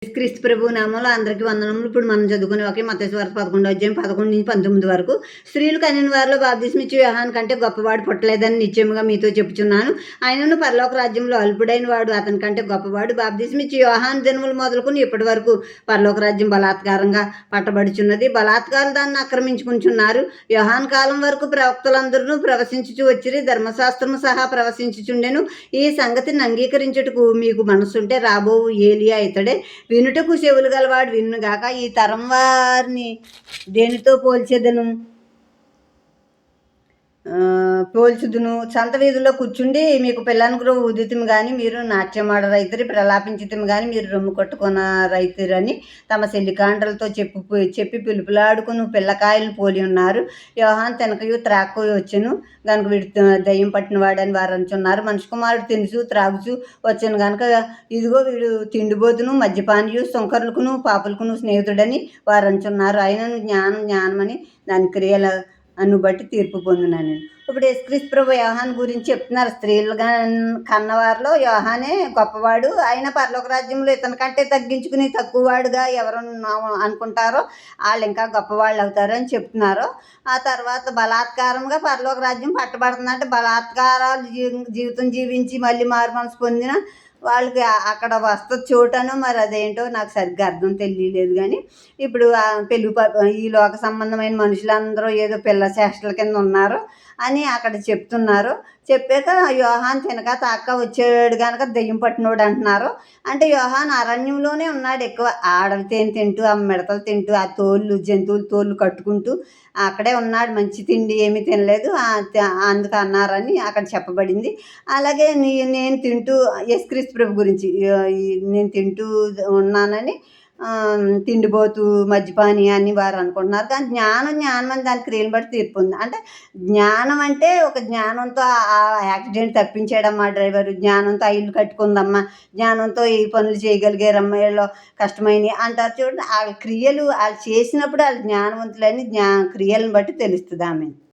క్రీస్తు ప్రభు నామంలో అందరికీ వందనములు. ఇప్పుడు మనం చదువుకునే వాక్యం మత్తయి సువార్త 11వ అధ్యాయం 11-19 వరకు. స్త్రీలు కనిన వారిలో బాప్తిస్మిచ్చు యోహాను కంటే గొప్పవాడు పుట్టలేదని నిశ్చయముగా మీతో చెప్పుచున్నాను. ఆయనను పరలోక రాజ్యంలో అల్పుడైన వాడు అతని కంటే గొప్పవాడు. బాప్తిస్మిచ్చు యోహాను దినములు మొదలుకొని ఇప్పటి వరకు పరలోక రాజ్యం బలాత్కారంగా పట్టబడుచున్నది. బలాత్కారులు దాన్ని ఆక్రమించుకుంటున్నారు. యోహాను కాలం వరకు ప్రవక్తలందరూ ప్రవశించుచు వచ్చిరి, ధర్మశాస్త్రము సహా ప్రవశించుచుండెను. ఈ సంగతిని అంగీకరించుటకు మీకు మనస్సుంటే రాబోవు ఏలియా ఇతడే. వినుటకు చెవులు గలవాడు వినుగాక. ఈ తరం వారిని దేనితో పోల్చుదును. సంత వీధుల్లో కూర్చుండి మీకు పిల్లనుగ్రహ ఉదితిమి గాని మీరు నాట్యమాడ రైతురి, ప్రలాపించితిమి గాని మీరు రొమ్ము కొట్టుకున్న రైతురని తమ సెల్లికాండ్రలతో చెప్పి పిలుపులాడుకుని పిల్లకాయలను పోలి ఉన్నారు. యోహాను తినకయు త్రాక్కయు వచ్చెను గనుక వీడు దయ్యం పట్టిన వాడని వారు అంటున్నారు. మనిషి కుమారుడు తినుచు త్రాగుచు వచ్చాను గనుక ఇదిగో వీడు తిండిబోతును, మద్యపానీయు, సుంకరులకును పాపులకును స్నేహితుడని వారు అంటున్నారు. అయినను జ్ఞానమని దాని క్రియల బట్టి తీర్పు పొందునని. ఇప్పుడు యేసుక్రీస్తు ప్రభు యోహాను గురించి చెప్తున్నారు. స్త్రీలుగా కన్నవారిలో యోహానే గొప్పవాడు. ఆయన పరలోక రాజ్యంలో ఇతని కంటే తగ్గించుకుని తక్కువవాడుగా ఎవరు అనుకుంటారో వాళ్ళు ఇంకా గొప్పవాళ్ళు అవుతారు అని చెప్తున్నారు. ఆ తర్వాత బలాత్కారంగా పరలోక రాజ్యం పట్టబడుతుందంటే బలాత్కారాలు జీవితం జీవించి మళ్ళీ మారు మనసు పొందిన వాళ్ళకి అక్కడ వస్తుంది చోటను. మరి అదేంటో నాకు సరిగ్గా అర్థం తెలియలేదు. కానీ ఇప్పుడు ఈ లోక సంబంధమైన మనుషులందరూ ఏదో పిల్ల చేష్టల కింద ఉన్నారు అని అక్కడ చెప్తున్నారు. చెప్పాక యోహాను తినక తాక వచ్చాడు కనుక దెయ్యం పట్టినోడు అంటున్నారు. అంటే యోహాను అరణ్యంలోనే ఉన్నాడు ఎక్కువ. ఆడల తేనె తింటూ, ఆ మిడతలు తింటూ, ఆ జంతువుల తోళ్ళు కట్టుకుంటూ అక్కడే ఉన్నాడు. మంచి తిండి ఏమీ తినలేదు, అందుకు అన్నారని అక్కడ చెప్పబడింది. అలాగే నేను తింటూ యేసుక్రీస్తు ప్రభు గురించి నేను తింటూ ఉన్నానని తిండిపోతూ మద్యపాని అని వారు అనుకుంటున్నారు. కానీ జ్ఞానం అని దాని క్రియలు బట్టి తీర్పు ఉంది. అంటే జ్ఞానం అంటే ఒక జ్ఞానంతో ఆ యాక్సిడెంట్ తప్పించాడమ్మా డ్రైవరు, జ్ఞానంతో ఆ ఇల్లు కట్టుకుందమ్మా, జ్ఞానంతో ఈ పనులు చేయగలిగారమ్మా, వీళ్ళు కష్టమైనవి అంటారు చూడండి. వాళ్ళ క్రియలు వాళ్ళు చేసినప్పుడు వాళ్ళు జ్ఞానవంతులని క్రియలను బట్టి తెలుస్తుంది ఆమె.